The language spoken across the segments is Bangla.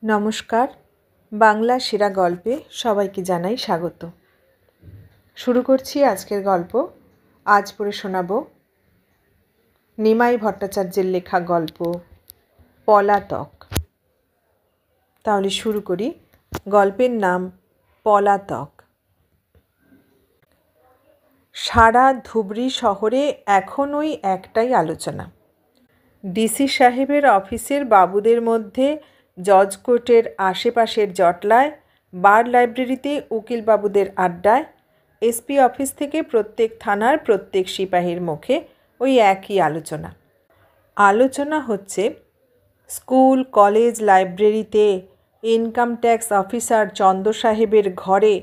নমস্কার, বাংলা সেরা গল্পে সবাইকে জানাই স্বাগত। শুরু করছি আজকের গল্প। আজ পড়ে শোনাব নিমাই ভট্টাচার্যের লেখা গল্প পলাতক। তাহলে শুরু করি। গল্পের নাম পলাতক। সারা ধুবড়ী শহরে এখন ওই একটাই আলোচনা। ডিসি সাহেবের অফিসের বাবুদের মধ্যে জজ কোর্টের আশেপাশের জটলায়, বার লাইব্রেরিতে উকিলবাবুদের আড্ডায়, এসপি অফিস থেকে প্রত্যেক থানার প্রত্যেক সিপাহীর মুখে ওই একই আলোচনা। আলোচনা হচ্ছে স্কুল, কলেজ, লাইব্রেরিতে, ইনকাম ট্যাক্স অফিসার চন্দ্র সাহেবের ঘরে,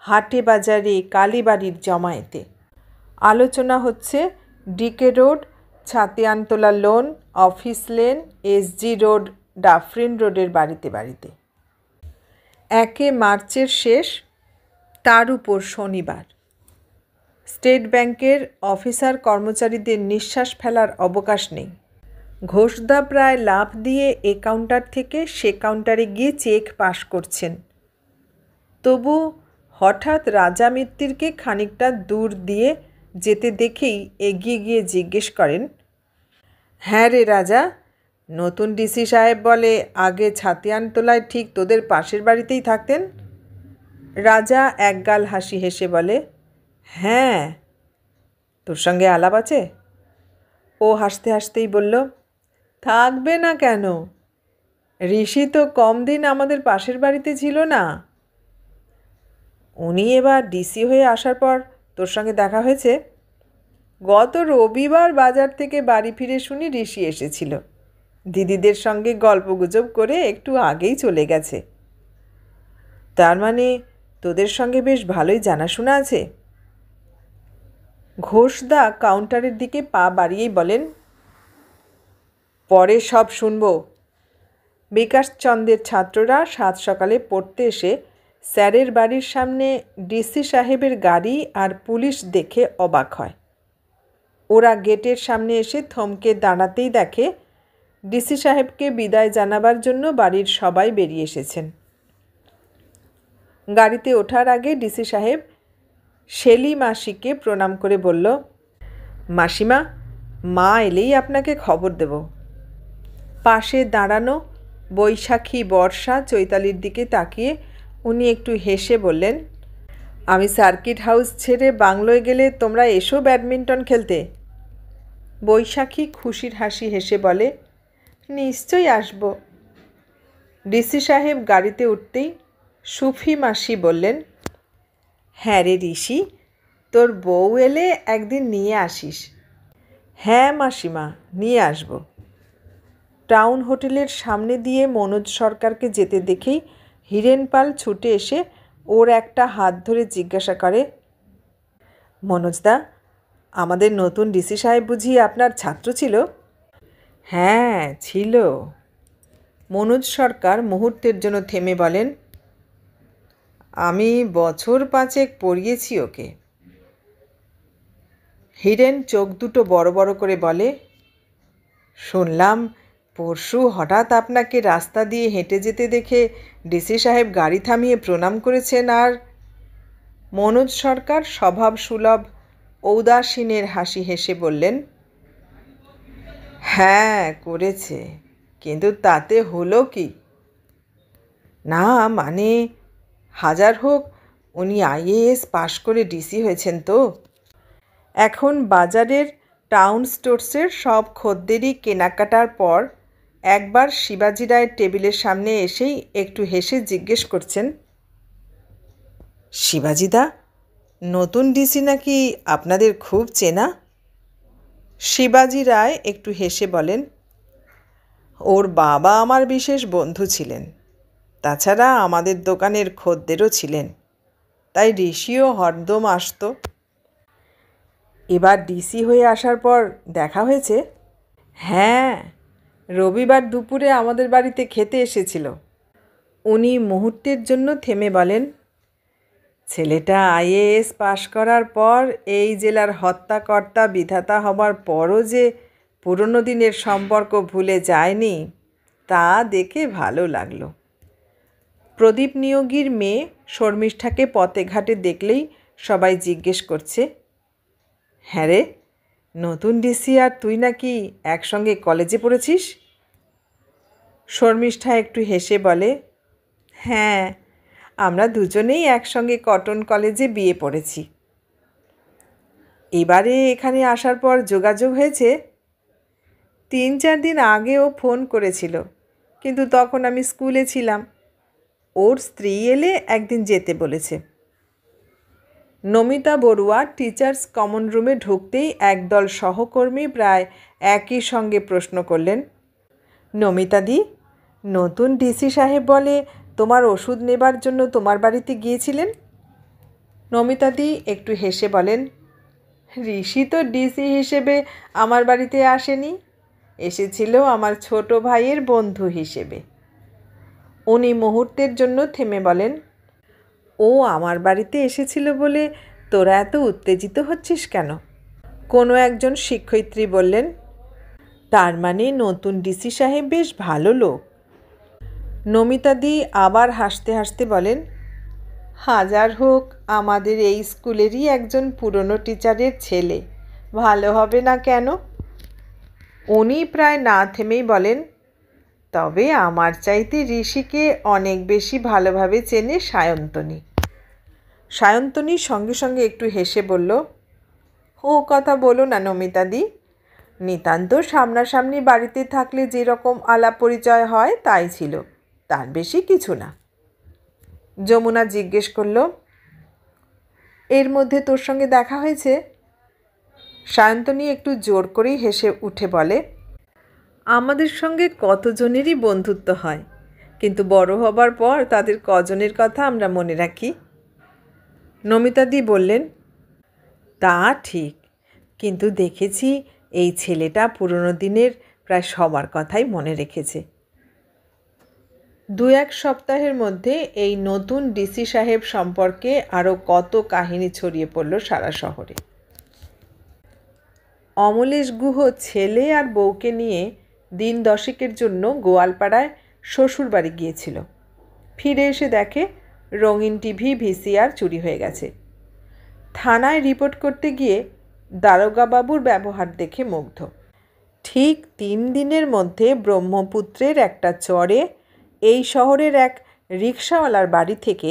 হাটে বাজারে, কালীবাড়ির জমায়েতে। আলোচনা হচ্ছে DK road, Chhatiantala lane, office lane, SG road, Dufferin রোডের বাড়িতে বাড়িতে। 1 মার্চের শেষ, তার উপর শনিবার। স্টেট ব্যাংকের অফিসার কর্মচারীদের নিঃশ্বাস ফেলার অবকাশ নেই। ঘোষদা প্রায় লাফ দিয়ে এ কাউন্টার থেকে সে কাউন্টারে গিয়ে চেক পাশ করছেন। তবু হঠাৎ রাজা মিত্তিরকে খানিকটা দূর দিয়ে যেতে দেখেই এগিয়ে গিয়ে জিজ্ঞেস করেন, হ্যাঁ রে রাজা, নতুন ডিসি সাহেব বলে আগে ছাতিয়ানতলায় ঠিক তোদের পাশের বাড়িতেই থাকতেন? রাজা একগাল হাসি হেসে বলে, হ্যাঁ, তোর সঙ্গে আলাপ আছে? ও হাসতে হাসতেই বলল, থাকবে না কেন? ঋষি তো কম দিন আমাদের পাশের বাড়িতে ছিল না। উনি এবার ডিসি হয়ে আসার পর তোর সঙ্গে দেখা হয়েছে? গত রবিবার বাজার থেকে বাড়ি ফিরে শুনি ঋষি এসেছিল। দিদিদের সঙ্গে গল্পগুজব করে একটু আগেই চলে গেছে। তার মানে তোদের সঙ্গে বেশ ভালোই জানাশোনা আছে? ঘোষদা কাউন্টারের দিকে পা বাড়িয়েই বলেন, পরে সব শুনব। বিকাশচন্দ্রের ছাত্ররা সাত সকালে পড়তে এসে স্যারের বাড়ির সামনে ডিসি সাহেবের গাড়ি আর পুলিশ দেখে অবাক হয়। ওরা গেটের সামনে এসে থমকে দাঁড়াতেই দেখে ডিসি সাহেবকে বিদায় জানাবার জন্য বাড়ির সবাই বেরিয়ে এসেছেন। গাড়িতে ওঠার আগে ডিসি সাহেব শেলি মাসিকে প্রণাম করে বলল, মাসিমা, মা এলেই আপনাকে খবর দেব। পাশে দাঁড়ানো বৈশাখী, বর্ষা, চৈতালির দিকে তাকিয়ে উনি একটু হেসে বললেন, আমি সার্কিট হাউস ছেড়ে বাংলোয় গেলে তোমরা এসো ব্যাডমিন্টন খেলতে। বৈশাখী খুশির হাসি হেসে বলে, নিশ্চয়ই আসব। ডিসি সাহেব গাড়িতে উঠতেই সুফি মাসি বললেন, হ্যাঁ রে ঋষি, তোর বউ এলে একদিন নিয়ে আসিস। হ্যাঁ মাসিমা, নিয়ে আসব। টাউন হোটেলের সামনে দিয়ে মনোজ সরকারকে যেতে দেখেই হিরেন পাল ছুটে এসে ওর একটা হাত ধরে জিজ্ঞাসা করে, মনোজদা, আমাদের নতুন ডিসি সাহেব বুঝি আপনার ছাত্র ছিল? হ্যাঁ ছিল। মনোজ সরকার মুহূর্তের জন্য থেমে বলেন, আমি বছর 5 পড়িয়েছি ওকে। হিরেন চোখ দুটো বড় বড় করে বলে, শুনলাম পরশু হঠাৎ আপনাকে রাস্তা দিয়ে হেঁটে যেতে দেখে ডিসি সাহেব গাড়ি থামিয়ে প্রণাম করেছেন। আর মনোজ সরকার স্বভাব সুলভ ঔদাসীনের হাসি হেসে বললেন, হ্যাঁ করেছে, কিন্তু তাতে হলো কি? না মানে, হাজার হোক উনি আইএএস পাশ করে ডিসি হয়েছেন তো। এখন বাজারের টাউন স্টোরসের সব খদ্দেরই কেনাকাটার পর একবার শিবাজি রায়ের টেবিলের সামনে এসেই একটু হেসে জিজ্ঞেস করছেন, শিবাজিদা, নতুন ডিসি নাকি আপনাদের খুব চেনা? শিবাজি রায় একটু হেসে বলেন, ওর বাবা আমার বিশেষ বন্ধু ছিলেন, তাছাড়া আমাদের দোকানের খদ্দেরও ছিলেন, তাই ঋষিও হরদম আসত। এবার ডিসি হয়ে আসার পর দেখা হয়েছে? হ্যাঁ, রবিবার দুপুরে আমাদের বাড়িতে খেতে এসেছিল। উনি মুহূর্তের জন্য থেমে বলেন, ছেলেটা আইএএস পাশ করার পর এই জেলার হত্যাকর্তা বিধাতা হবার পরও যে পুরনো দিনের সম্পর্ক ভুলে যায়নি, তা দেখে ভালো লাগলো। প্রদীপ নিয়োগীর মেয়ে শর্মিষ্ঠাকে পথে ঘাটে দেখলেই সবাই জিজ্ঞেস করছে, হ্যাঁ রে, নতুন ডিসি আর তুই নাকি একসঙ্গে কলেজে পড়েছিস? শর্মিষ্ঠা একটু হেসে বলে, হ্যাঁ, আমরা দুজনেই একসঙ্গে কটন কলেজে বিয়ে পড়েছি। এবারে এখানে আসার পর যোগাযোগ হয়েছে? 3-4 দিন আগেও ফোন করেছিল, কিন্তু তখন আমি স্কুলে ছিলাম। ওর স্ত্রী এলে একদিন যেতে বলেছে। নমিতা বড়ুয়া টিচার্স কমন রুমে ঢুকতেই একদল সহকর্মী প্রায় একই সঙ্গে প্রশ্ন করলেন, নমিতাদি, নতুন ডিসি সাহেব বলে তোমার ওষুধ নেবার জন্য তোমার বাড়িতে গিয়েছিলেন? নমিতাদি একটু হেসে বলেন, ঋষি তো ডিসি হিসেবে আমার বাড়িতে আসেনি, এসেছিল আমার ছোট ভাইয়ের বন্ধু হিসেবে। উনি মুহূর্তের জন্য থেমে বলেন, ও আমার বাড়িতে এসেছিল বলে তোরা এত উত্তেজিত হচ্ছিস কেন? কোনো একজন শিক্ষয়িত্রী বললেন, তার মানে নতুন ডিসি সাহেব বেশ ভালো লোক। নমিতাদি আবার হাসতে হাসতে বলেন, হাজার হোক আমাদের এই স্কুলেরই একজন পুরনো টিচারের ছেলে, ভালো হবে না কেন? উনি প্রায় না থেমেই বলেন, তবে আমার চাইতে ঋষিকে অনেক বেশি ভালোভাবে চেনে সায়ন্তনী। সায়ন্তনী সঙ্গে সঙ্গে একটু হেসে বলল, ও কথা বলো না নমিতাদি, নিতান্ত সামনাসামনি বাড়িতে থাকলে যেরকম আলাপ পরিচয় হয় তাই ছিল, তার বেশি কিছু না। যমুনা জিজ্ঞেস করল, এর মধ্যে তোর সঙ্গে দেখা হয়েছে? সায়ন্তনী একটু জোর করেই হেসে উঠে বলে, আমাদের সঙ্গে কতজনেরই বন্ধুত্ব হয়, কিন্তু বড় হবার পর তাদের কজনের কথা আমরা মনে রাখি। নমিতাদি বললেন, তা ঠিক, কিন্তু দেখেছি এই ছেলেটা পুরনো দিনের প্রায় সবার কথাই মনে রেখেছে। 2-1 সপ্তাহের মধ্যে এই নতুন ডিসি সাহেব সম্পর্কে আরও কত কাহিনী ছড়িয়ে পড়ল সারা শহরে। অমলেশ গুহ ছেলে আর বউকে নিয়ে দিন 10 জন্য গোয়ালপাড়ায় শ্বশুরবাড়ি গিয়েছিল। ফিরে এসে দেখে রঙিন টিভি ভিসিআর চুরি হয়ে গেছে। থানায় রিপোর্ট করতে গিয়ে দারোগাবাবুর ব্যবহার দেখে মুগ্ধ। ঠিক 3 দিনের মধ্যে ব্রহ্মপুত্রের একটা চরে এই শহরের এক রিকশাওয়ালার বাড়ি থেকে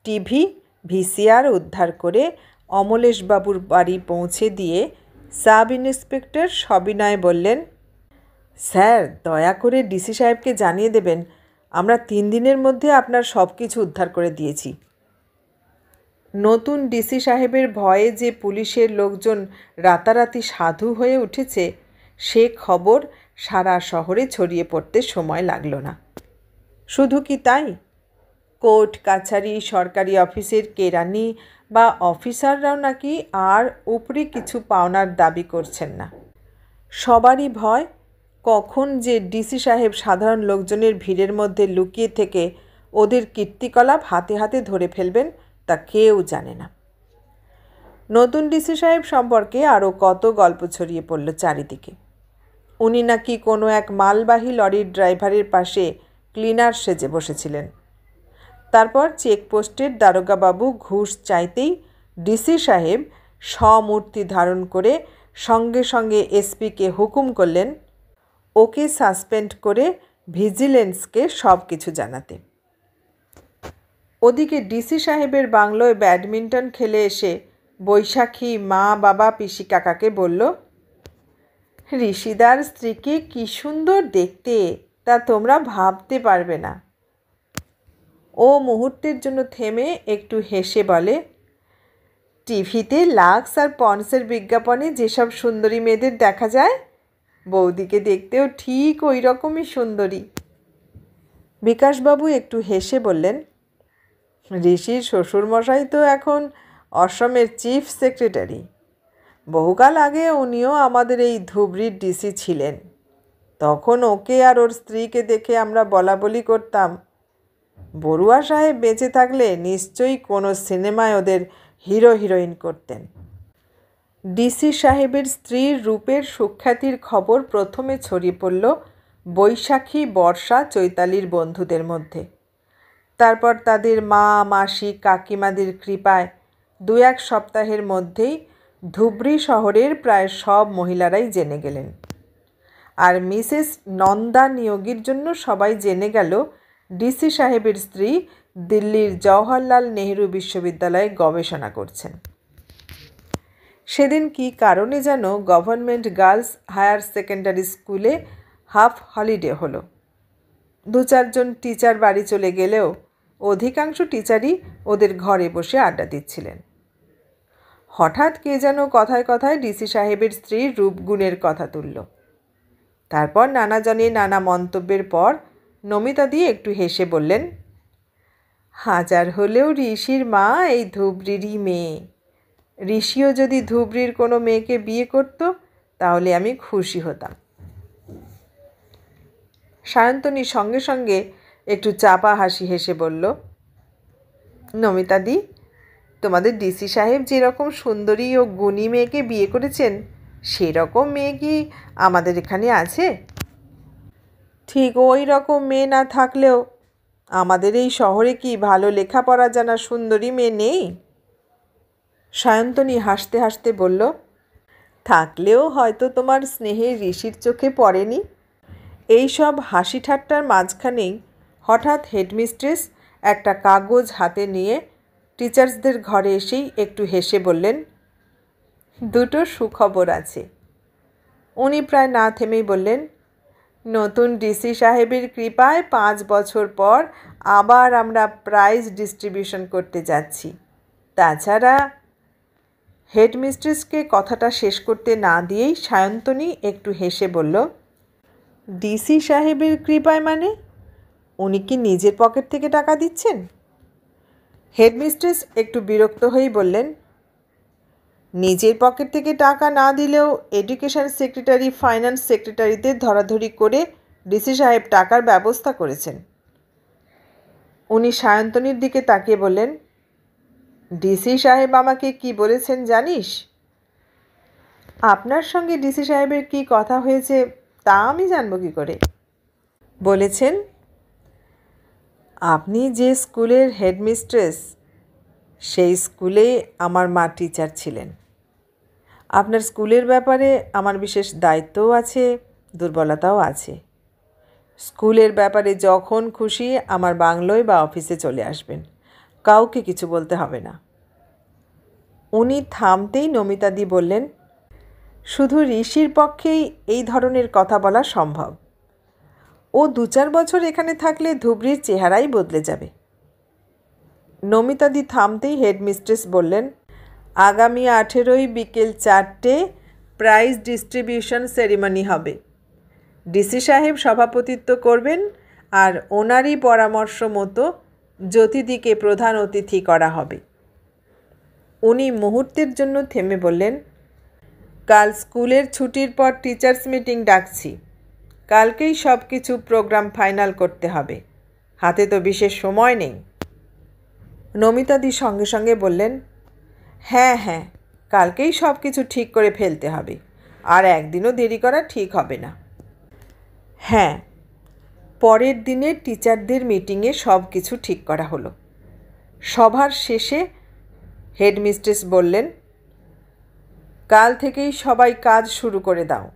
টিভি ভিসিআর উদ্ধার করে অমলেশবাবুর বাড়ি পৌঁছে দিয়ে সাব ইন্সপেক্টর সবিনয় বললেন, স্যার, দয়া করে ডিসি সাহেবকে জানিয়ে দেবেন আমরা 3 দিনের মধ্যে আপনার সব কিছু উদ্ধার করে দিয়েছি। নতুন ডিসি সাহেবের ভয়ে যে পুলিশের লোকজন রাতারাতি সাধু হয়ে উঠেছে সে খবর সারা শহরে ছড়িয়ে পড়তে সময় লাগলো না। শুধু কি তাই, কোর্ট কাছারি সরকারি অফিসের কেরানি বা অফিসাররাও নাকি আর উপরে কিছু পাওনার দাবি করছেন না। সবারই ভয় কখন যে ডিসি সাহেব সাধারণ লোকজনের ভিড়ের মধ্যে লুকিয়ে থেকে ওদের কীর্তিকলাপ হাতে হাতে ধরে ফেলবেন তা কেউ জানে না। নতুন ডিসি সাহেব সম্পর্কে আরও কত গল্প ছড়িয়ে পড়ল চারিদিকে। উনি নাকি কোনো এক মালবাহী লরির ড্রাইভারের পাশে ক্লিনার সেজে বসেছিলেন। তারপর চেকপোস্টের দারোগাবাবু ঘুষ চাইতেই ডিসি সাহেব স্বমূর্তি ধারণ করে সঙ্গে সঙ্গে এসপিকে হুকুম করলেন ওকে সাসপেন্ড করে ভিজিলেন্সকে সব কিছু জানাতে। ওদিকে ডিসি সাহেবের বাংলোয় ব্যাডমিন্টন খেলে এসে বৈশাখী মা বাবা পিসি কাকাকে বলল, ঋষিদার স্ত্রীকে কি সুন্দর দেখতে, তা তোমরা ভাবতে পারবে না। ও মুহূর্তের জন্য থেমে একটু হেসে বলে, টিভিতে লাক্স আর পন্সের বিজ্ঞাপনে যেসব সুন্দরী মেয়েদের দেখা যায়, বৌদিকে দেখতেও ঠিক ওই রকমই সুন্দরী। বিকাশবাবু একটু হেসে বললেন, ঋষির শ্বশুরমশাই তো এখন অসমের চিফ সেক্রেটারি। বহুকাল আগে উনিও আমাদের এই ধুবড়ির ডিসি ছিলেন। তখন ওকে আর ওর স্ত্রীকে দেখে আমরা বলাবলি করতাম, বড়ুয়া সাহেব বেঁচে থাকলে নিশ্চয়ই কোনো সিনেমায় ওদের হিরো হিরোইন করতেন। ডিসি সাহেবের স্ত্রীর রূপের সুখ্যাতির খবর প্রথমে ছড়িয়ে পড়ল বৈশাখী, বর্ষা, চৈতালির বন্ধুদের মধ্যে। তারপর তাদের মা, মাসি, কাকিমাদের কৃপায় 2-1 সপ্তাহের মধ্যেই ধুবড়ী শহরের প্রায় সব মহিলারাই জেনে গেলেন। আর মিসেস নন্দা নিয়োগের জন্য সবাই জেনে গেল ডিসি সাহেবের স্ত্রী দিল্লির জওহরলাল নেহেরু বিশ্ববিদ্যালয়ে গবেষণা করছেন। সেদিন কী কারণে যেন গভর্নমেন্ট গার্লস হায়ার সেকেন্ডারি স্কুলে হাফ হলিডে হলো। 2-4 জন টিচার বাড়ি চলে গেলেও অধিকাংশ টিচারই ওদের ঘরে বসে আড্ডা দিচ্ছিলেন। হঠাৎ কে যেন কথায় কথায় ডিসি সাহেবের স্ত্রীর রূপগুণের কথা তুলল। তারপর নানা জনে নানা মন্তব্যের পর নমিতাদি একটু হেসে বললেন, হাজার হলেও ঋষির মা এই ধুবড়িরই মেয়ে। ঋষিও যদি ধুবড়ির কোনো মেয়েকে বিয়ে করত তাহলে আমি খুশি হতাম। সায়ন্তনী সঙ্গে সঙ্গে একটু চাপা হাসি হেসে বলল, নমিতাদি, তোমাদের ডিসি সাহেব যেরকম সুন্দরী ও গুণী মেয়েকে বিয়ে করেছেন সেরকম মেয়ে কি আমাদের এখানে আছে? ঠিক ওই রকম মেয়ে না থাকলেও আমাদের এই শহরে কি ভালো লেখাপড়া জানা সুন্দরী মেয়ে নেই? সায়ন্তনী হাসতে হাসতে বলল, থাকলেও হয়তো তোমার স্নেহে ঋষির চোখে পড়েনি। এই সব হাসি ঠাট্টার মাঝখানেই হঠাৎ হেডমিস্ট্রেস একটা কাগজ হাতে নিয়ে টিচার্সদের ঘরে এসেই একটু হেসে বললেন, 2টো সুখবর আছে। উনি প্রায় না থেমেই বললেন, নতুন ডিসি সাহেবের কৃপায় 5 বছর পর আবার আমরা প্রাইজ ডিস্ট্রিবিউশন করতে যাচ্ছি। তাছাড়া হেডমিস্ট্রেসকে কথাটা শেষ করতে না দিয়েই সায়ন্তনী একটু হেসে বলল, ডিসি সাহেবের কৃপায় মানে? উনি কি নিজের পকেট থেকে টাকা দিচ্ছেন? হেডমিস্ট্রেস একটু বিরক্ত হয়েই বললেন, নিজের পকেট থেকে টাকা না দিলেও এডুকেশন সেক্রেটারি, ফাইন্যান্স সেক্রেটারিদের ধরাধরি করে ডিসি সাহেব টাকার ব্যবস্থা করেছেন। উনি সায়ন্তনীর দিকে তাকিয়ে বললেন, ডিসি সাহেব আমাকে কি বলেছেন জানিস? আপনার সঙ্গে ডিসি সাহেবের কি কথা হয়েছে তা আমি জানব কি করে? বলেছেন, আপনি যে স্কুলের হেডমিস্ট্রেস সেই স্কুলে আমার মা টিচার ছিলেন। আপনার স্কুলের ব্যাপারে আমার বিশেষ দায়িত্বও আছে, দুর্বলতাও আছে। স্কুলের ব্যাপারে যখন খুশি আমার বাংলোয় বা অফিসে চলে আসবেন, কাউকে কিছু বলতে হবে না। উনি থামতেই নমিতাদি বললেন, শুধু ঋষির পক্ষেই এই ধরনের কথা বলা সম্ভব। ও 2-4 বছর এখানে থাকলে ধুবড়ির চেহারাই বদলে যাবে। নমিতাদি থামতেই হেডমিস্ট্রেস বললেন, আগামী 18ই বিকেল 4টে প্রাইজ ডিস্ট্রিবিউশন সেরিমনি হবে। ডিসি সাহেব সভাপতিত্ব করবেন আর ওনারই পরামর্শ মতো জ্যোতিদিকে প্রধান অতিথি করা হবে। উনি মুহূর্তের জন্য থেমে বললেন, কাল স্কুলের ছুটির পর টিচার্স মিটিং ডাকছি। কালকেই সব কিছু প্রোগ্রাম ফাইনাল করতে হবে, হাতে তো বিশেষ সময় নেই। নমিতাদি সঙ্গে সঙ্গে বললেন, হ্যাঁ হ্যাঁ, কালকেই সব কিছু ঠিক করে ফেলতে হবে, আর একদিনও দেরি করা ঠিক হবে না। হ্যাঁ, পরের দিনে টিচারদের মিটিংয়ে সব কিছু ঠিক করা হলো। সভার শেষে হেডমিস্ট্রেস বললেন, কাল থেকেই সবাই কাজ শুরু করে দাও।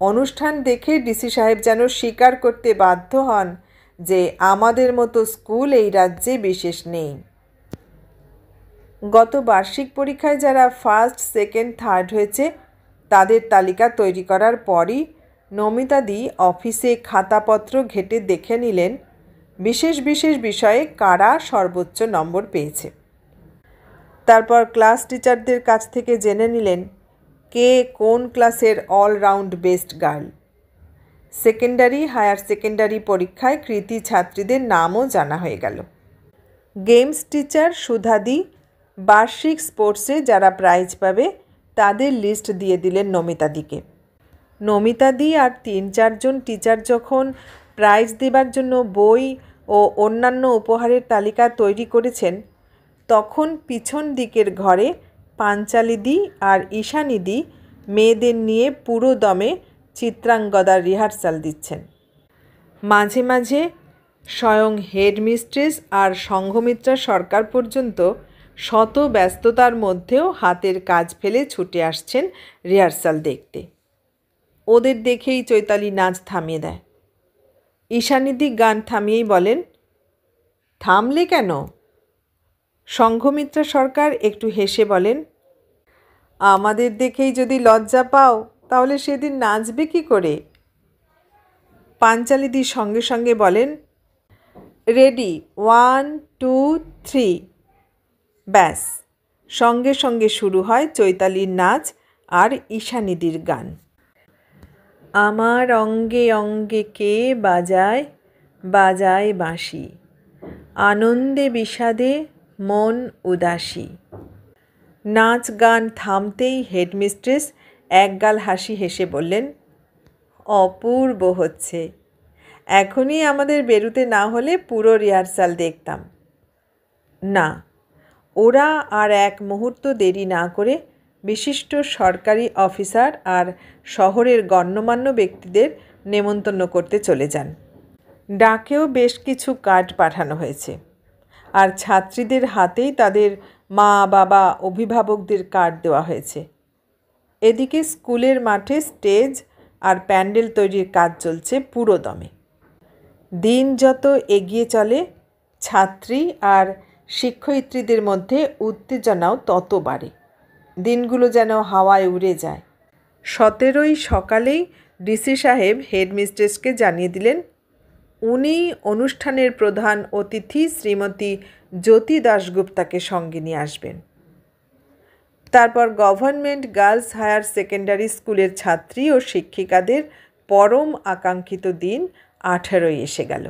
অনুষ্ঠান দেখে ডিসি সাহেব যেন স্বীকার করতে বাধ্য হন যে আমাদের মতো স্কুল এই রাজ্যে বিশেষ নেই। গত বার্ষিক পরীক্ষায় যারা ফার্স্ট, সেকেন্ড, থার্ড হয়েছে তাদের তালিকা তৈরি করার পরই নমিতাদি অফিসে খাতাপত্র ঘেঁটে দেখে নিলেন বিশেষ বিশেষ বিষয়ে কারা সর্বোচ্চ নম্বর পেয়েছে। তারপর ক্লাস টিচারদের কাছ থেকে জেনে নিলেন কে কোন ক্লাসের all round best girl. Secondary, higher secondary পরীক্ষায় কৃতী ছাত্রীদের নামও জানা হয়ে গেল। গেমস টিচার সুধাদি বার্ষিক স্পোর্টসে যারা প্রাইজ পাবে তাদের লিস্ট দিয়ে দিলেন নমিতাদিকে। নমিতাদি আর 3-4 জন টিচার যখন প্রাইজ দেবার জন্য বই ও অন্যান্য উপহারের তালিকা তৈরি করেছেন, তখন পিছন দিকের ঘরে পাঞ্চালিদি আর ঈশানীদি মেয়েদের নিয়ে পুরো দমে চিত্রাঙ্গদার রিহার্সাল দিচ্ছেন। মাঝে মাঝে স্বয়ং হেডমিস্ট্রেস আর সংঘমিত্রা সরকার পর্যন্ত শত ব্যস্ততার মধ্যেও হাতের কাজ ফেলে ছুটে আসছেন রিহার্সাল দেখতে। ওদের দেখেই চৈতালি নাচ থামিয়ে দেয়। ঈশানীদি গান থামিয়েই বলেন, থামলে কেন? সংঘমিত্রা সরকার একটু হেসে বলেন, আমাদের দেখেই যদি লজ্জা পাও তাহলে সেদিন নাচবে কি করে? পাঞ্চালিদি সঙ্গে সঙ্গে বলেন, রেডি, 1 2 3। ব্যাস, সঙ্গে সঙ্গে শুরু হয় চৈতালির নাচ আর ঈশানীদির গান। আমার অঙ্গে অঙ্গে কে বাজায় বাজায় বাঁশি, আনন্দে বিষাদে মন উদাসী। নাচ গান থামতেই হেডমিস্ট্রেস একগাল হাসি হেসে বললেন, অপূর্ব হচ্ছে, এখনই আমাদের বেরুতে না হলে পুরো রিহার্সাল দেখতাম। না, ওরা আর এক মুহূর্ত দেরি না করে বিশিষ্ট সরকারি অফিসার আর শহরের গণ্যমান্য ব্যক্তিদের নেমন্তন্ন করতে চলে যান। ডাকেও বেশ কিছু কার্ড পাঠানো হয়েছে, আর ছাত্রীদের হাতেই তাদের মা বাবা অভিভাবকদের কার্ড দেওয়া হয়েছে। এদিকে স্কুলের মাঠে স্টেজ আর প্যান্ডেল তৈরির কাজ চলছে পুরো দমে। দিন যত এগিয়ে চলে, ছাত্রী আর শিক্ষয়িত্রীদের মধ্যে উত্তেজনাও তত বাড়ে। দিনগুলো যেন হাওয়ায় উড়ে যায়। 17ই সকালেই ডিসি সাহেব হেডমিস্ট্রেসকে জানিয়ে দিলেন, উনি অনুষ্ঠানের প্রধান অতিথি শ্রীমতী জ্যোতি দাশগুপ্তাকে সঙ্গে নিয়ে আসবেন। তারপর গভর্নমেন্ট গার্লস হায়ার সেকেন্ডারি স্কুলের ছাত্রী ও শিক্ষিকাদের পরম আকাঙ্ক্ষিত দিন 18ই এসে গেল।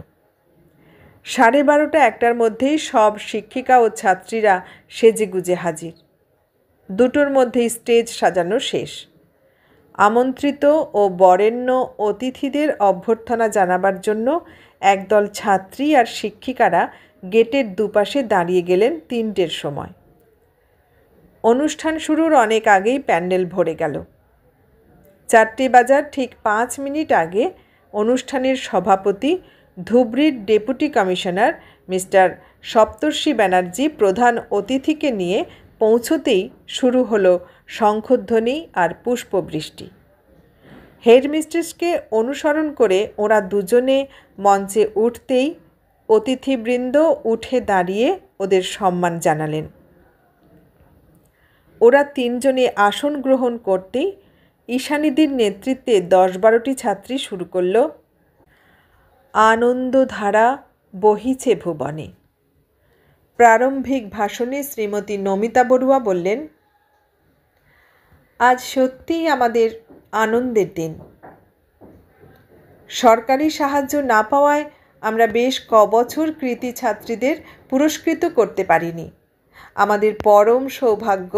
12:30-1টার মধ্যেই সব শিক্ষিকা ও ছাত্রীরা সেজেগুজে হাজির। 2টোর মধ্যেই স্টেজ সাজানো শেষ। আমন্ত্রিত ও বরেণ্য অতিথিদের অভ্যর্থনা জানাবার জন্য একদল ছাত্রী আর শিক্ষিকারা গেটের দুপাশে দাঁড়িয়ে গেলেন 3টের সময়। অনুষ্ঠান শুরুর অনেক আগেই প্যান্ডেল ভরে গেল। 4টে বাজার ঠিক 5 মিনিট আগে অনুষ্ঠানের সভাপতি ধুবড়ির ডেপুটি কমিশনার মিস্টার সপ্তর্ষি ব্যানার্জি প্রধান অতিথিকে নিয়ে পৌঁছতেই শুরু হলো শঙ্খধ্বনি আর পুষ্পবৃষ্টি। হেডমিস্ট্রেসকে অনুসরণ করে ওরা দুজনে মঞ্চে উঠতেই অতিথিবৃন্দ উঠে দাঁড়িয়ে ওদের সম্মান জানালেন। ওরা 3জনে আসন গ্রহণ করতেই ঈশানীদির নেতৃত্বে 10-12টি ছাত্রী শুরু করল, আনন্দধারা বহিছে ভুবনে। প্রারম্ভিক ভাষণে শ্রীমতী নমিতা বড়ুয়া বললেন, আজ সত্যিই আমাদের আনন্দের দিন। সরকারি সাহায্য না পাওয়ায় আমরা বেশ কবছর কৃতী ছাত্রীদের পুরস্কৃত করতে পারিনি। আমাদের পরম সৌভাগ্য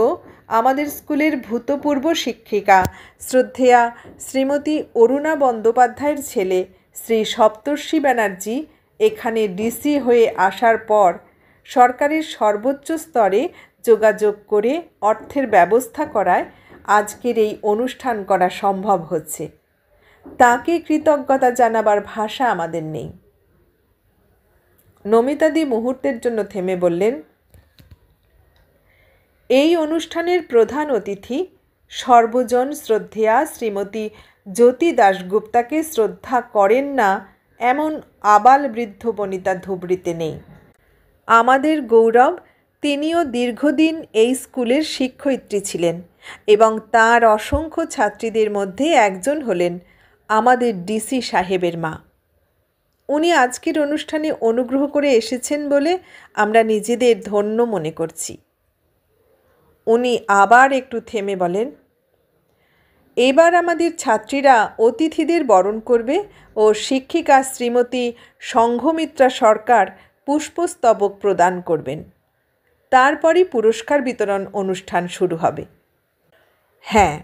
আমাদের স্কুলের ভূতপূর্ব শিক্ষিকা শ্রদ্ধেয়া শ্রীমতী অরুণা বন্দ্যোপাধ্যায়ের ছেলে শ্রী সপ্তর্ষি ব্যানার্জি এখানে ডিসি হয়ে আসার পর সরকারের সর্বোচ্চ স্তরে যোগাযোগ করে অর্থের ব্যবস্থা করায় আজকের এই অনুষ্ঠান করা সম্ভব হচ্ছে। তাকে কৃতজ্ঞতা জানাবার ভাষা আমাদের নেই। নমিতাদি মুহূর্তের জন্য থেমে বললেন, এই অনুষ্ঠানের প্রধান অতিথি সর্বজন শ্রদ্ধেয়া শ্রীমতী জ্যোতি দাশগুপ্তাকে শ্রদ্ধা করেন না এমন আবাল বৃদ্ধ বনিতা ধুবড়িতে নেই। আমাদের গৌরব, তিনিও দীর্ঘদিন এই স্কুলের শিক্ষয়িত্রী ছিলেন এবং তার অসংখ্য ছাত্রীদের মধ্যে একজন হলেন আমাদের ডিসি সাহেবের মা। উনি আজকের অনুষ্ঠানে অনুগ্রহ করে এসেছেন বলে আমরা নিজেদের ধন্য মনে করছি। উনি আবার একটু থেমে বলেন, এবার আমাদের ছাত্রীরা অতিথিদের বরণ করবে ও শিক্ষিকা শ্রীমতী সংঘমিত্রা সরকার পুষ্পস্তবক প্রদান করবেন। তারপরই পুরস্কার বিতরণ অনুষ্ঠান শুরু হবে। হ্যাঁ,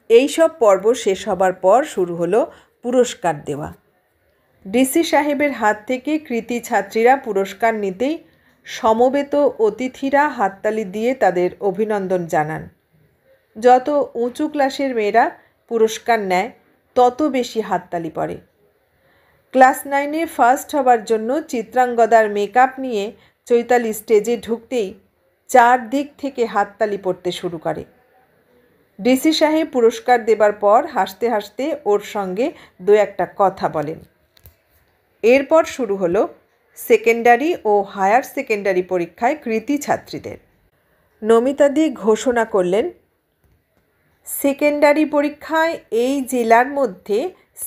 এই সব পর্ব শেষ হবার পর শুরু হলো পুরস্কার দেওয়া। ডিসি সাহেবের হাত থেকে কৃতী ছাত্রীরা পুরস্কার নিতেই সমবেত অতিথিরা হাততালি দিয়ে তাদের অভিনন্দন জানান। যত উঁচু ক্লাসের মেয়েরা পুরস্কার নেয় তত বেশি হাততালি পড়ে। ক্লাস 9-এ ফার্স্ট হবার জন্য চিত্রাঙ্গদার মেকআপ নিয়ে চৈতালি স্টেজে ঢুকতেই চারদিক থেকে হাততালি পড়তে শুরু করে। ডিসি সাহেব পুরস্কার দেবার পর হাসতে হাসতে ওর সঙ্গে দু একটা কথা বলেন। এরপর শুরু হলো সেকেন্ডারি ও হায়ার সেকেন্ডারি পরীক্ষায় কৃতী ছাত্রীদের। নমিতাদি ঘোষণা করলেন, সেকেন্ডারি পরীক্ষায় এই জেলার মধ্যে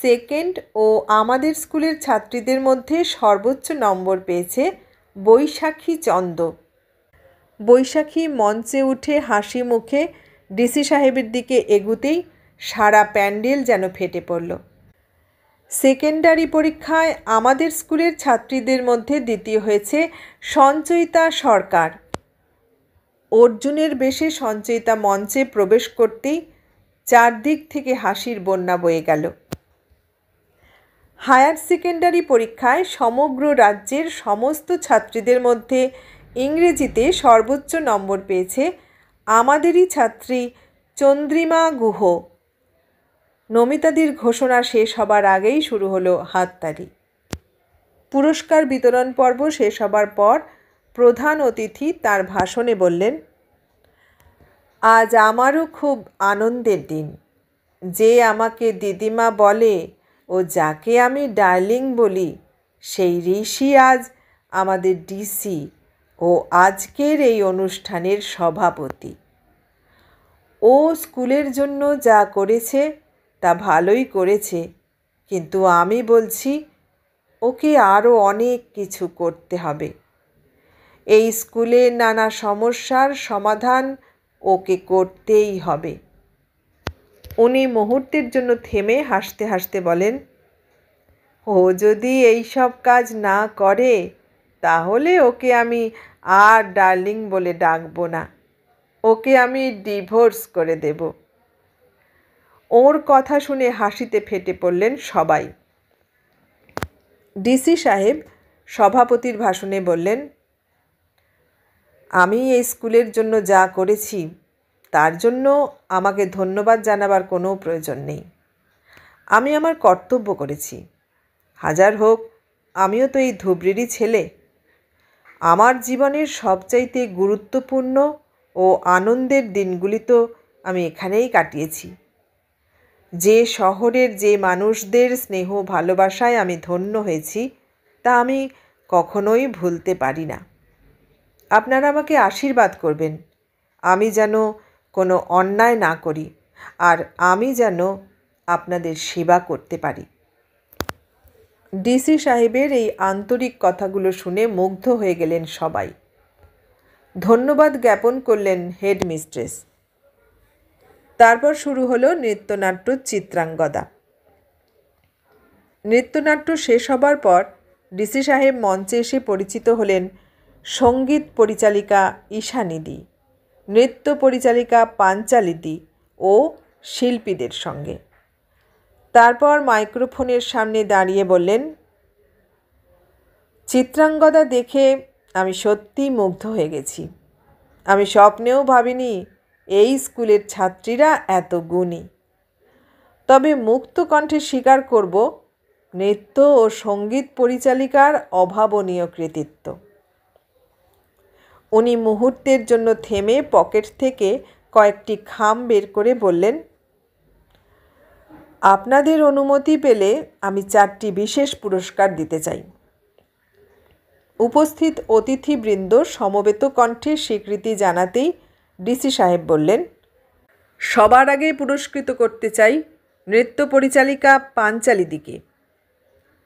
সেকেন্ড ও আমাদের স্কুলের ছাত্রীদের মধ্যে সর্বোচ্চ নম্বর পেয়েছে বৈশাখী চন্দ। বৈশাখী মঞ্চে উঠে হাসি মুখে ডিসি সাহেবের দিকে এগুতেই সারা প্যান্ডেল যেন ফেটে পড়ল। সেকেন্ডারি পরীক্ষায় আমাদের স্কুলের ছাত্রীদের মধ্যে দ্বিতীয় হয়েছে সঞ্চয়িতা সরকার। অর্জুনের বেশে সঞ্চয়িতা মঞ্চে প্রবেশ করতেই চারদিক থেকে হাসির বন্যা বয়ে গেল। হায়ার সেকেন্ডারি পরীক্ষায় সমগ্র রাজ্যের সমস্ত ছাত্রীদের মধ্যে ইংরেজিতে সর্বোচ্চ নম্বর পেয়েছে আমাদেরই ছাত্রী চন্দ্রিমা গুহ। নমিতাদির ঘোষণা শেষ হবার আগেই শুরু হলো হাততালি। পুরস্কার বিতরণ পর্ব শেষ হবার পর প্রধান অতিথি তার ভাষণে বললেন, আজ আমারও খুব আনন্দের দিন। যে আমাকে দিদিমা বলে ও যাকে আমি ডার্লিং বলি, সেই ঋষি আজ আমাদের ডিসি ও আজকের এই অনুষ্ঠানের সভাপতি। ও স্কুলের জন্য যা করেছে তা ভালোই করেছে, কিন্তু আমি বলছি ওকে আরও অনেক কিছু করতে হবে। এই স্কুলের নানা সমস্যার সমাধান ওকে করতেই হবে। উনি মুহূর্তের জন্য থেমে হাসতে হাসতে বলেন, ও যদি এই সব কাজ না করে তাহলে ওকে আমি আর ডার্লিং বলে ডাকবো না, ওকে আমি ডিভোর্স করে দেব। ওর কথা শুনে হাসিতে ফেটে পড়লেন সবাই। ডিসি সাহেব সভাপতির ভাষণে বললেন, আমি এই স্কুলের জন্য যা করেছি তার জন্য আমাকে ধন্যবাদ জানাবার কোনো প্রয়োজন নেই। আমি আমার কর্তব্য করেছি। হাজার হোক আমিও তো এই ধুবড়িরই ছেলে। আমার জীবনের সবচাইতে গুরুত্বপূর্ণ ও আনন্দের দিনগুলি তো আমি এখানেই কাটিয়েছি। যে শহরের যে মানুষদের স্নেহ ভালোবাসায় আমি ধন্য হয়েছি তা আমি কখনোই ভুলতে পারি না। আপনারা আমাকে আশীর্বাদ করবেন, আমি যেন কোনো অন্যায় না করি আর আমি যেন আপনাদের সেবা করতে পারি। ডিসি সাহেবের এই আন্তরিক কথাগুলো শুনে মুগ্ধ হয়ে গেলেন সবাই। ধন্যবাদ জ্ঞাপন করলেন হেডমিস্ট্রেস। তারপর শুরু হলো নৃত্যনাট্য চিত্রাঙ্গদা। নৃত্যনাট্য শেষ হবার পর ডিসি সাহেব মঞ্চে এসে পরিচিত হলেন সঙ্গীত পরিচালিকা ঈশানিদি, নৃত্য পরিচালিকা পাঞ্চালিদি ও শিল্পীদের সঙ্গে। তারপর মাইক্রোফোনের সামনে দাঁড়িয়ে বললেন, চিত্রাঙ্গদা দেখে আমি সত্যিই মুগ্ধ হয়ে গেছি। আমি স্বপ্নেও ভাবিনি এই স্কুলের ছাত্রীরা এত গুণী। তবে মুক্ত কণ্ঠে স্বীকার করব নৃত্য ও সঙ্গীত পরিচালিকার অভাবনীয় কৃতিত্ব। উনি মুহূর্তের জন্য থেমে পকেট থেকে কয়েকটি খাম বের করে বললেন, আপনাদের অনুমতি পেলে আমি 4টি বিশেষ পুরস্কার দিতে চাই। উপস্থিত অতিথিবৃন্দ সমবেত কণ্ঠে স্বীকৃতি জানাতেই ডিসি সাহেব বললেন, সবার আগে পুরস্কৃত করতে চাই নৃত্য পরিচালিকা পাঞ্চালিদিকে।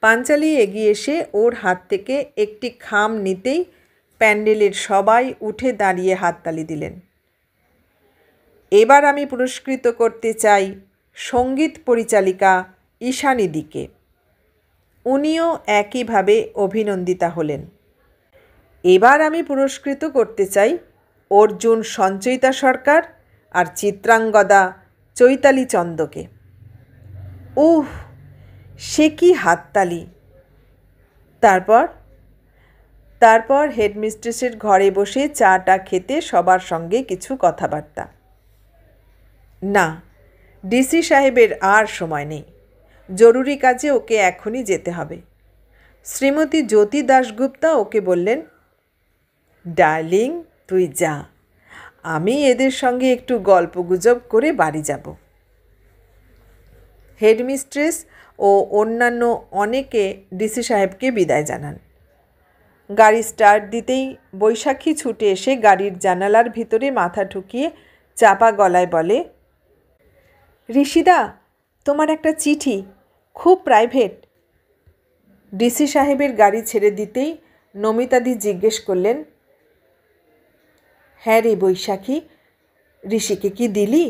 পাঞ্চালি এগিয়ে এসে ওর হাত থেকে একটি খাম নিতেই প্যান্ডেলের সবাই উঠে দাঁড়িয়ে হাততালি দিলেন। এবার আমি পুরস্কৃত করতে চাই সঙ্গীত পরিচালিকা ঈশানিদিকে। উনিও একইভাবে অভিনন্দিতা হলেন। এবার আমি পুরস্কৃত করতে চাই অর্জুন সঞ্চয়িতা সরকার আর চিত্রাঙ্গদা চৈতালি চন্দকে। উহ, সে কি হাততালি! তারপর হেডমিস্ট্রেসের ঘরে বসে চাটা খেতে সবার সঙ্গে কিছু কথাবার্তা। না, ডিসি সাহেবের আর সময় নেই, জরুরি কাজে ওকে এখনই যেতে হবে। শ্রীমতী জ্যোতি দাশগুপ্তা ওকে বললেন, ডার্লিং তুই যা, আমি এদের সঙ্গে একটু গল্পগুজব করে বাড়ি যাব। হেডমিস্ট্রেস ও অন্যান্য অনেকে ডিসি সাহেবকে বিদায় জানান। গাড়ি স্টার্ট দিতেই বৈশাখী ছুটে এসে গাড়ির জানালার ভিতরে মাথা ঢুকিয়ে চাপা গলায় বলে, ঋষিদা, তোমার একটা চিঠি, খুব প্রাইভেট। ডিসি সাহেবের গাড়ি ছেড়ে দিতেই নমিতাদি জিজ্ঞেস করলেন, হ্যাঁ রে বৈশাখী, ঋষিকে কি দিলি?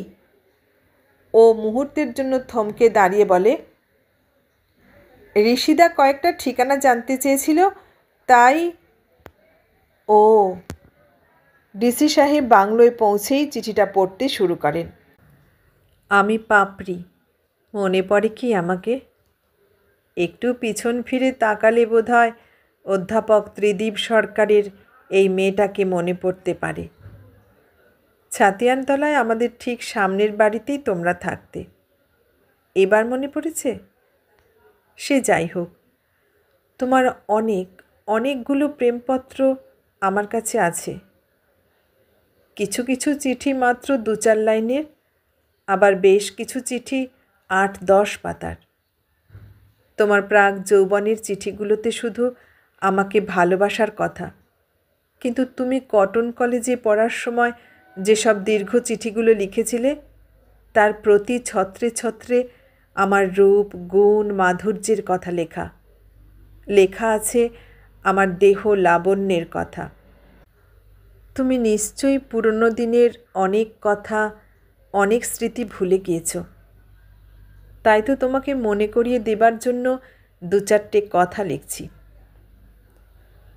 ও মুহূর্তের জন্য থমকে দাঁড়িয়ে বলে, ঋষিদা কয়েকটা ঠিকানা জানতে চেয়েছিল, তাই। ও। ডিসি সাহেব বাংলোয় পৌঁছেই চিঠিটা পড়তে শুরু করেন। আমি পাপড়ি, মনে পড়ে কি আমাকে? একটু পিছন ফিরে তাকালে বোধহয় অধ্যাপক ত্রিদীপ সরকারের এই মেয়েটাকে মনে পড়তে পারে। ছাতিয়ানতলায় আমাদের ঠিক সামনের বাড়িতেই তোমরা থাকতে। এবার মনে পড়েছে? সে যাই হোক, তোমার অনেকগুলো প্রেমপত্র আমার কাছে আছে। কিছু কিছু চিঠি মাত্র 2-4 লাইনের, আবার বেশ কিছু চিঠি 8-10 পাতার। তোমার প্রাক যৌবনের চিঠিগুলোতে শুধু আমাকে ভালোবাসার কথা, কিন্তু তুমি কটন কলেজে পড়ার সময় যেসব দীর্ঘ চিঠিগুলো লিখেছিলে, তার প্রতি ছত্রে ছত্রে আমার রূপ, গুণ, মাধুর্যের কথা লেখা। লেখা আছে আমার দেহ লাবণ্যের কথা। তুমি নিশ্চয়ই পুরনো দিনের অনেক কথা, অনেক স্মৃতি ভুলে গিয়েছ। তাই তো তোমাকে মনে করিয়ে দেবার জন্য 2-4টে কথা লিখছি।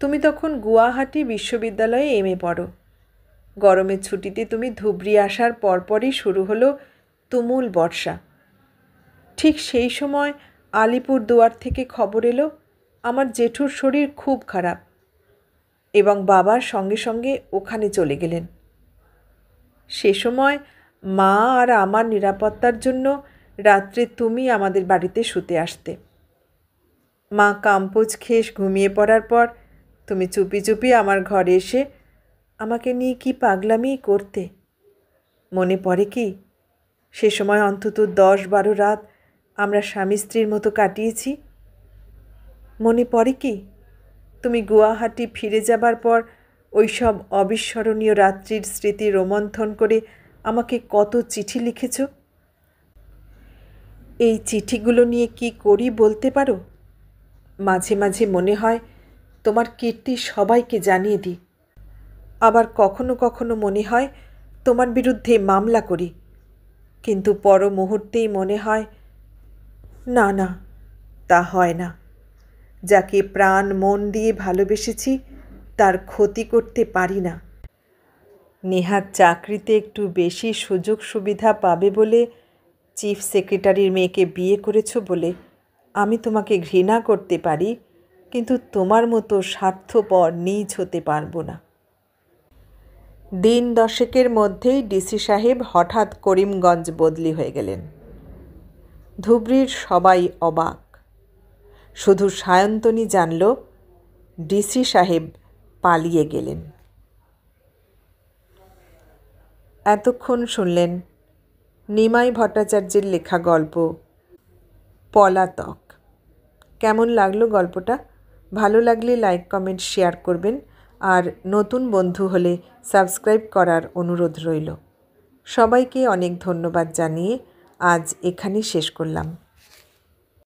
তুমি তখন গুয়াহাটি বিশ্ববিদ্যালয়ে এমএ পড়ো। গরমের ছুটিতে তুমি ধুবড়ি আসার পরপরই শুরু হলো তুমুল বর্ষা। ঠিক সেই সময় আলিপুরদুয়ার থেকে খবর এলো আমার জেঠুর শরীর খুব খারাপ এবং বাবার সঙ্গে সঙ্গে ওখানে চলে গেলেন। সে সময় মা আর আমার নিরাপত্তার জন্য রাত্রে তুমি আমাদের বাড়িতে শুতে আসতে। মা কাম্পোজ খেয়ে ঘুমিয়ে পড়ার পর তুমি চুপি চুপি আমার ঘরে এসে আমাকে নিয়ে কি পাগলামি করতে। মনে পড়ে কি? সে সময় অন্তত 10-12 রাত আমরা স্বামী স্ত্রীর মতো কাটিয়েছি। মনে পড়ে কি তুমি গুয়াহাটি ফিরে যাবার পর ওই সব অবিস্মরণীয় রাত্রির স্মৃতি রোমন্থন করে আমাকে কত চিঠি লিখেছ? এই চিঠিগুলো নিয়ে কি করি বলতে পারো? মাঝে মাঝে মনে হয় তোমার কীর্তি সবাইকে জানিয়ে দিই। আবার কখনো কখনো মনে হয় তোমার বিরুদ্ধে মামলা করি, কিন্তু পর মুহূর্তেই মনে হয় না না, তা হয় না। যাকে প্রাণ মন দিয়ে ভালোবেসেছি তার ক্ষতি করতে পারি না। নেহাত চাকরিতে একটু বেশি সুযোগ সুবিধা পাবে বলে, চিফ সেক্রেটারির মেয়েকে বিয়ে করেছো বলে আমি তোমাকে ঘৃণা করতে পারি, কিন্তু তোমার মতো স্বার্থপর নীচ হতে পারবো না। দিন 10 মধ্যেই ডিসি সাহেব হঠাৎ করিমগঞ্জ বদলি হয়ে গেলেন। ধুবড়ির সবাই অবাক। শুধু সায়ন্তনী জানল ডিসি সাহেব পালিয়ে গেলেন। এতক্ষণ শুনলেন নিমাই ভট্টাচার্যের লেখা গল্প পলাতক। কেমন লাগলো গল্পটা? ভালো লাগলে লাইক, কমেন্ট, শেয়ার করবেন। আর নতুন বন্ধু হলে সাবস্ক্রাইব করার অনুরোধ রইল। সবাইকে অনেক ধন্যবাদ জানিয়ে আজ এখানেই শেষ করলাম।